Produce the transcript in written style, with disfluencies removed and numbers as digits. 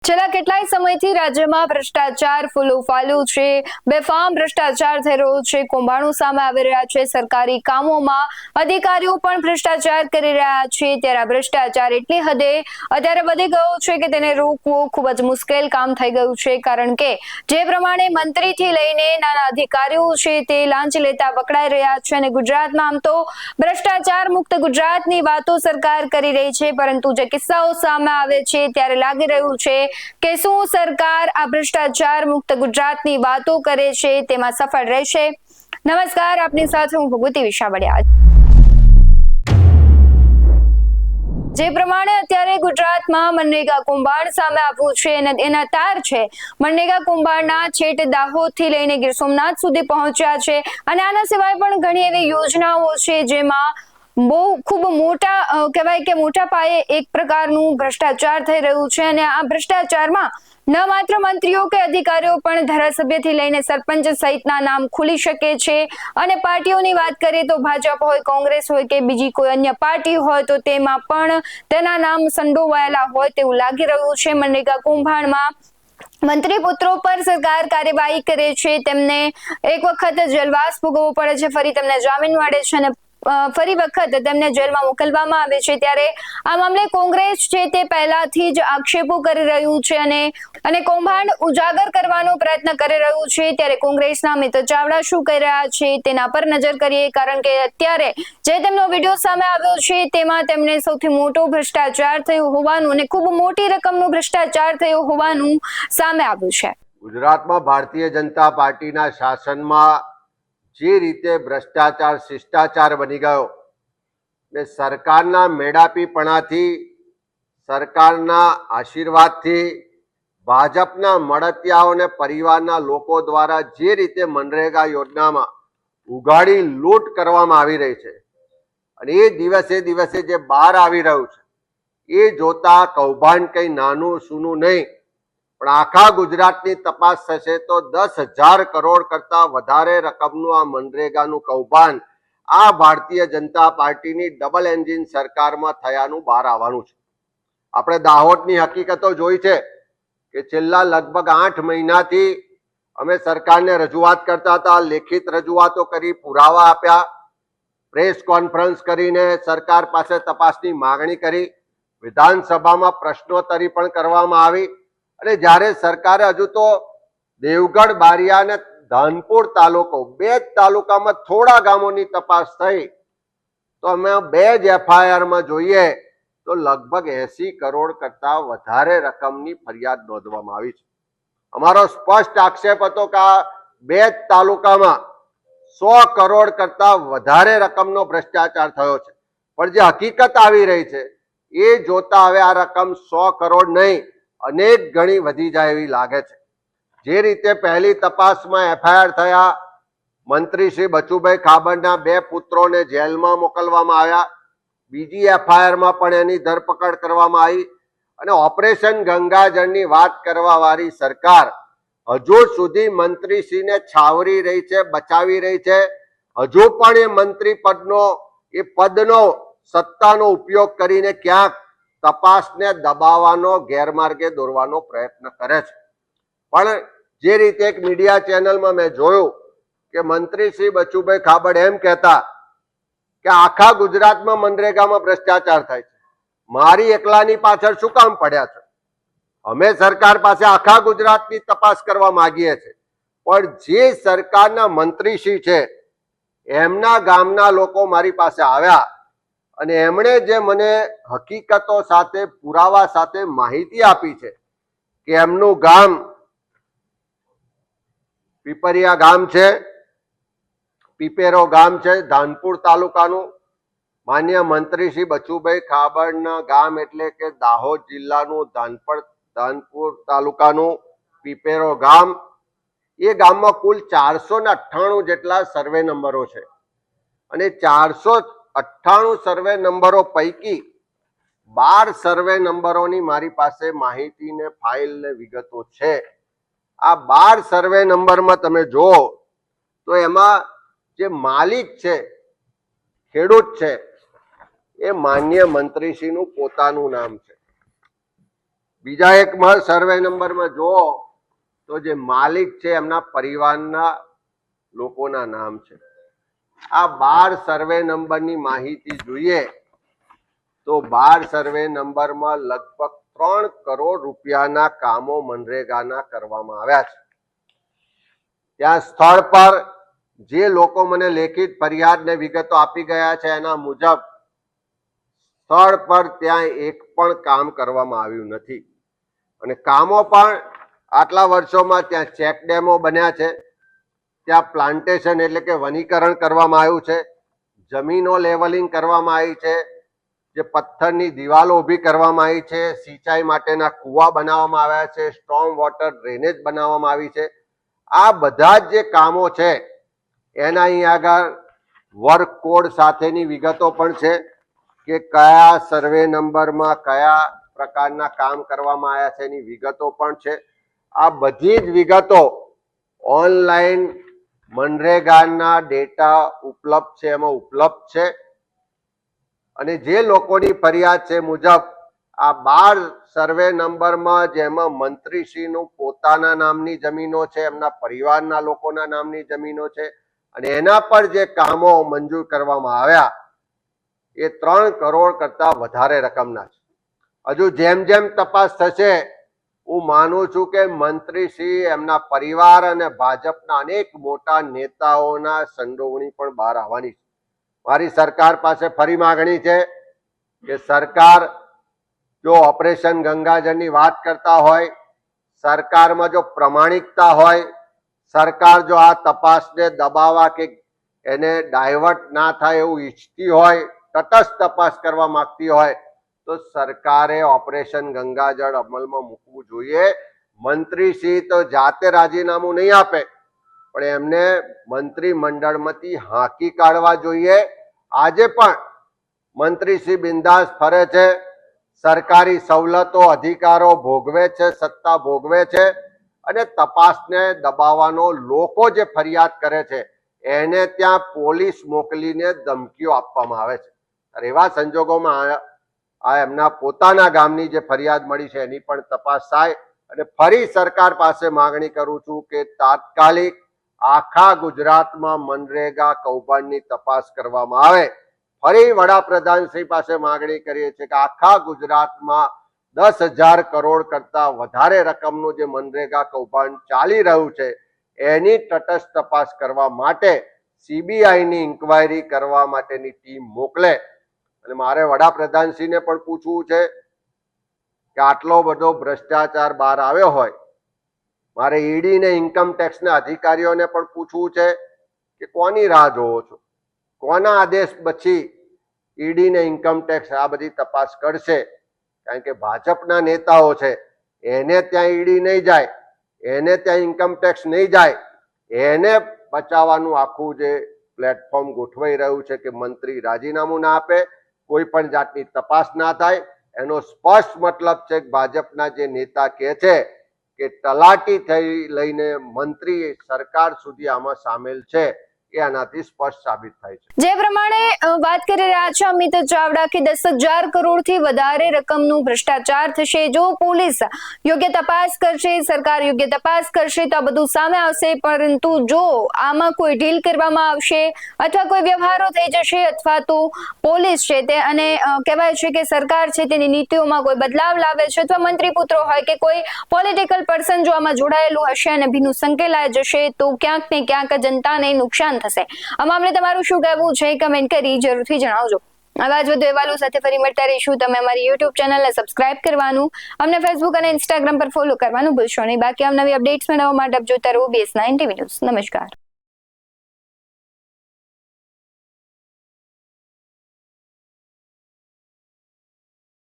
છેલ્લા કેટલાય સમયથી રાજ્યમાં ભ્રષ્ટાચાર ફૂલો ફાલ્યું છે। બેફામ ભ્રષ્ટાચાર થઈ રહ્યો છે। કૌભાંડો સામે આવી રહ્યા છે। સરકારી કામોમાં અધિકારીઓ પણ ભ્રષ્ટાચાર કરી રહ્યા છે। ત્યારે ભ્રષ્ટાચાર એટલી હદે અત્યારે વધી ગયો છે કે તેને રોકવું ખૂબ જ મુશ્કેલ કામ થઈ ગયું છે। કારણ કે જે પ્રમાણે મંત્રીથી લઈને નાના અધિકારીઓ છે તે લાંચ લેતા પકડાઈ રહ્યા છે અને ગુજરાતમાં આમ તો ભ્રષ્ટાચાર મુક્ત ગુજરાતની વાતો સરકાર કરી રહી છે, પરંતુ જે કિસ્સાઓ સામે આવે છે ત્યારે લાગી રહ્યું છે કે શું સરકાર આ ભ્રષ્ટાચાર મુક્ત ગુજરાતની વાતો કરે છે તેમાં સફળ રહેશે। નમસ્કાર, આપની સાથે હું ભગવતી વિશાવડિયા। જે પ્રમાણે અત્યારે ગુજરાતમાં મનરેગા કૌભાંડ સામે આવ્યું છે અને એના તાર છે મનરેગા કૌભાંડના છેટ દાહોદથી લઈને ગીર સોમનાથ સુધી પહોંચ્યા છે અને આના સિવાય પણ ઘણી એવી યોજનાઓ છે જેમાં બહુ ખૂબ મોટા કહેવાય કે મોટા પાયે એક પ્રકારનું ભ્રષ્ટાચાર થઈ રહ્યું છે અને આ ભ્રષ્ટાચારમાં ન માત્ર મંત્રીઓ કે અધિકારીઓ પણ ધારાસભ્યથી લઈને સરપંચ સહિતના નામ ખુલી શકે છે અને પાર્ટીઓની વાત કરીએ તો ભાજપ હોય, કોંગ્રેસ હોય કે બીજી કોઈ અન્ય પાર્ટી હોય તો તેમાં પણ તેના નામ સંડોવાયેલા હોય તેવું લાગી રહ્યું છે। મનરેગા કૌભાંડમાં મંત્રી પુત્રો પર સરકાર કાર્યવાહી કરે છે, તેમને એક વખત જેલવાસ ભોગવવો પડે છે, ફરી તેમને જામીન મળે છે અને ફરી વખત તેમને જેલમાં મોકલવામાં આવે છે। ત્યારે આ મામલે કોંગ્રેસ છે તે પહેલાથી જ આક્ષેપો કરી રહ્યું છે અને કૌભાંડ ઉજાગર કરવાનો પ્રયત્ન કરી રહ્યું છે। ત્યારે કોંગ્રેસના અમિત ચાવડા શું કહી રહ્યા છે તેના પર નજર કરીએ, કારણ કે અત્યારે જે તેમનો વિડીયો સામે આવ્યો છે તેમાં તેમણે સૌથી મોટો ભ્રષ્ટાચાર થયો હોવાનું અને ખૂબ મોટી રકમનો ભ્રષ્ટાચાર થયો હોવાનું સામે આવ્યું છે। ગુજરાતમાં ભારતીય જનતા પાર્ટીના શાસનમાં જે રીતે ભ્રષ્ટાચાર શિષ્ટાચાર બની ગયો ને સરકારના મેડાપીપણાથી, સરકારના આશીર્વાદથી, ભાજપના મળતિયાઓ અને પરિવારના લોકો દ્વારા જે રીતે મનરેગા યોજનામાં ઉઘાડી લૂંટ કરવામાં આવી રહી છે અને એ દિવસે જે બહાર આવી રહ્યું છે એ જોતા કૌભાંડ કંઈ નાનું સૂનું નહીં પણ આખા ગુજરાતની તપાસ થશે તો 10,000 કરોડ કરતા વધારે રકમનું આ મનરેગાનું કૌભાંડ આ ભારતીય જનતા પાર્ટીની ડબલ એન્જિન સરકારમાં થયાનું બહાર આવવાનું છે। આપણે દાહોદની હકીકતો જોઈ છે કે છેલ્લા લગભગ 8 મહિનાથી અમે સરકારને રજૂઆત કરતા હતા, લેખિત રજૂઆતો કરી, પુરાવા આપ્યા, પ્રેસ કોન્ફરન્સ કરીને સરકાર પાસે તપાસની માંગણી કરી, વિધાનસભામાં પ્રશ્નોત્તરી પણ કરવામાં આવી અને જ્યારે સરકારે હજુ તો દેવગઢ, બારિયા અને ધાનપુર તાલુકો 2 જ તાલુકામાં થોડા ગામોની તપાસ થઈ તો અમે 2 જ એફઆઈઆરમાં જોઈએ તો લગભગ 80 કરોડ કરતા વધારે રકમની ફરિયાદ નોંધવામાં આવી છે। અમારો સ્પષ્ટ આક્ષેપ હતો કે આ 2 જ તાલુકામાં 100 કરોડ કરતા વધારે રકમનો ભ્રષ્ટાચાર થયો છે, પણ જે હકીકત આવી રહી છે એ જોતા હવે આ રકમ 100 કરોડ નહીં અનેક ગણી વધી જાય એવી લાગે છે। જે રીતે પહેલી તપાસમાં એફઆઈઆર થયા, મંત્રી શ્રી બચુભાઈ ખાબડના 2 પુત્રોને જેલમાં મોકલવામાં આવ્યા, બીજી એફઆઈઆરમાં પણ એની ધરપકડ કરવામાં આવી અને ઓપરેશન ગંગાજળની વાત કરવા વાળી સરકાર હજુ સુધી મંત્રીશ્રીને છાવરી રહી છે, બચાવી રહી છે। હજુ પણ એ મંત્રી પદનો સત્તાનો ઉપયોગ કરીને ક્યાંક તપાસને દબાવવાનો, ગેરમાર્ગે દોરવાનો પ્રયત્ન કરે છે। પણ જે રીતે એક મીડિયા ચેનલમાં મેં જોયું કે મંત્રી શ્રી બચુભાઈ ખાબડ એમ કહેતા કે આખા ગુજરાતમાં મનરેગામાં ભ્રષ્ટાચાર થાય છે, મારી એકલાની પાછળ શું કામ પડ્યા છે? અમે સરકાર પાસે આખા ગુજરાતની તપાસ કરવા માંગીએ છીએ, પણ જે સરકારના મંત્રીશ્રી છે એમના ગામના લોકો મારી પાસે આવ્યા અને એમણે જે મને હકીકતો સાથે, પુરાવા સાથે માહિતી આપી છે કે એમનું ગામ પીપરિયા ગામ છે, પીપેરો ગામ છે, ધાનપુર તાલુકાનું, માન્ય મંત્રી શ્રી બચુભાઈ ખાબડના ગામ એટલે કે દાહોદ જિલ્લાનું ધાનપુર તાલુકાનું પીપેરો ગામ, એ ગામમાં કુલ 498 જેટલા સર્વે નંબરો છે અને 498 સર્વે નંબરો પૈકી 12 સર્વે નંબરોની મારી પાસે માહિતી ને ફાઇલ ને વિગતો છે। આ 12 સર્વે નંબરમાં તમે જુઓ તો એમાં જે માલિક છે, ખેડૂત છે, એ માન્ય મંત્રીશ્રીનું પોતાનું નામ છે। બીજા એક સર્વે નંબરમાં જુઓ તો જે માલિક છે એમના પરિવારના લોકોના નામ છે. આ 12 સર્વે નંબરની માહિતી જોઈએ તો 12 સર્વે નંબરમાં લગભગ 3 કરોડ રૂપિયાના કામો મનરેગાના કરવામાં આવ્યા છે. ત્યાં સ્થળ પર જે લોકો મને લેખિત ફરિયાદ ને વિગતો આપી ગયા છે એના મુજબ સ્થળ પર ત્યાં એક પણ કામ કરવામાં આવ્યું નથી અને કામો પણ આટલા વર્ષોમાં ત્યાં ચેક ડેમો બન્યા છે, ત્યાં પ્લાન્ટેશન એટલે કે વનીકરણ કરવામાં આવ્યું છે, જમીનો લેવલિંગ કરવામાં આવી છે, જે પથ્થરની દિવાલો ઊભી કરવામાં આવી છે, સિંચાઈ માટેના કૂવા બનાવવામાં આવ્યા છે, સ્ટ્રોમ વોટર ડ્રેનેજ બનાવવામાં આવી છે. આ બધા જ જે કામો છે એના અહીં આગળ વર્ક કોડ સાથેની વિગતો પણ છે કે કયા સર્વે નંબરમાં કયા પ્રકારના કામ કરવામાં આવ્યા છે એની વિગતો પણ છે. આ બધી જ વિગતો ઓનલાઈન મનરેગાના ડેટા ઉપલબ્ધ છે, એમાં ઉપલબ્ધ છે અને જે લોકોની ફરિયાદ છે મુજબ આ 12 સર્વે નંબરમાં જેમાં મંત્રીશ્રીનું પોતાના નામની જમીનો છે, એમના પરિવારના લોકોના નામની જમીનો છે અને એના પર જે કામો મંજૂર કરવામાં આવ્યા એ 3 કરોડ કરતા વધારે રકમના છે. હજુ જેમ જેમ તપાસ થશે હું માનું છું કે મંત્રીશ્રી, એમના પરિવાર અને ભાજપના અનેક મોટા નેતાઓના સંડોવણી પણ બહાર આવવાની છે. મારી સરકાર પાસે ફરી માગણી છે કે સરકાર જો ઓપરેશન ગંગાજળની વાત કરતા હોય, સરકારમાં જો પ્રમાણિકતા હોય, સરકાર જો આ તપાસને દબાવવા કે એને ડાયવર્ટ ના થાય એવું ઈચ્છતી હોય, તટસ્થ તપાસ કરવા માંગતી હોય તો સરકારે ઓપરેશન ગંગાજળ અમલમાં મૂકવું જોઈએ. મંત્રીશ્રી તો જાતે રાજીનામું નહીં આપે પણ એમને મંત્રીમંડળમાંથી હાંકી કાઢવા જોઈએ. આજે પણ મંત્રીશ્રી બિંદાસ ફરે છે, સરકારી સવલતો અધિકારો ભોગવે છે, સત્તા ભોગવે છે અને તપાસને દબાવવાનો લોકો જે ફરિયાદ કરે છે એને ત્યાં પોલીસ મોકલીને ધમકીઓ આપવામાં આવે છે. એવા સંજોગોમાં આ એમના પોતાના ગામની જે ફરિયાદ મળી છે એની પણ તપાસ થાય અને ફરી સરકાર પાસે માગણી કરું છું કે તાત્કાલિક આખા ગુજરાતમાં મનરેગા કૌભાંડની તપાસ કરવામાં આવે. ફરી વડાપ્રધાન શ્રી પાસે માગણી કરીએ છીએ કે આખા ગુજરાતમાં 10,000 કરોડ કરતા વધારે રકમનું જે મનરેગા કૌભાંડ ચાલી રહ્યું છે એની તટસ્થ તપાસ કરવા માટે સીબીઆઈની ઇન્કવાયરી કરવા માટેની ટીમ મોકલે. અને મારે વડાપ્રધાનશ્રીને પણ પૂછવું છે કે આટલો બધો ભ્રષ્ટાચાર બહાર આવ્યો હોય, મારે ઈડી ને ઇન્કમ ટેક્સના અધિકારીઓને પણ પૂછવું છે કે કોની રાહ જોવો છો, કોના આદેશ પછી ઈડી ને ઇન્કમ ટેક્સ આ બધી તપાસ કરશે. કારણ કે ભાજપના નેતાઓ છે એને ત્યાં ઈડી નહીં જાય, એને ત્યાં ઇન્કમ ટેક્સ નહીં જાય, એને બચાવવાનું આખું જે પ્લેટફોર્મ ગોઠવાઈ રહ્યું છે કે મંત્રી રાજીનામું ના આપે, કોઈ પણ જાતની તપાસ ના થાય. એનો સ્પષ્ટ મતલબ છે કે ભાજપના જે નેતા કહે છે કે તલાટી થઈ લઈને મંત્રી સરકાર સુધી આમાં સામેલ છે એ આનાથી સ્પષ્ટ સાબિત થાય છે. જે પ્રમાણે વાત કરી રહ્યા છે અમિત ચાવડા કે 10,000 કરોડથી વધારે રકમનું ભ્રષ્ટાચાર થશે, જો પોલીસ યોગ્ય તપાસ કરશે, સરકાર યોગ્ય તપાસ કરશે તો આ બધું સામે આવશે. પરંતુ જો આમાં કોઈ ડીલ કરવામાં આવશે અથવા કોઈ વ્યવહારો થઈ જશે અથવા તો પોલીસ છે તે અને કહેવાય છે કે સરકાર છે તેની નીતિઓમાં કોઈ બદલાવ લાવે છે અથવા મંત્રી પુત્રો હોય કે કોઈ પોલિટિકલ પર્સન જો આમાં જોડાયેલું હશે અને ભીનું સંકેલાઈ જશે તો ક્યાંક ને ક્યાંક જનતાને નુકસાન થશે. આ મામલે તમારું શું કહેવું છે કમેન્ટ કરી જરૂરથી જણાવજો. આવા જ વધુ અહેવાલો સાથે ફરી મળતા રહીશું. તમે અમારી યુટ્યુબ ચેનલને સબસ્ક્રાઇબ કરવાનું, અમને ફેસબુક અને ઇન્સ્ટાગ્રામ પર ફોલો કરવાનું ભૂલશો નહીં. બાકી નવી અપડેટ્સ મેળવવા માટે આપ જોતા રહો BS9 TV ન્યૂઝ. નમસ્કાર.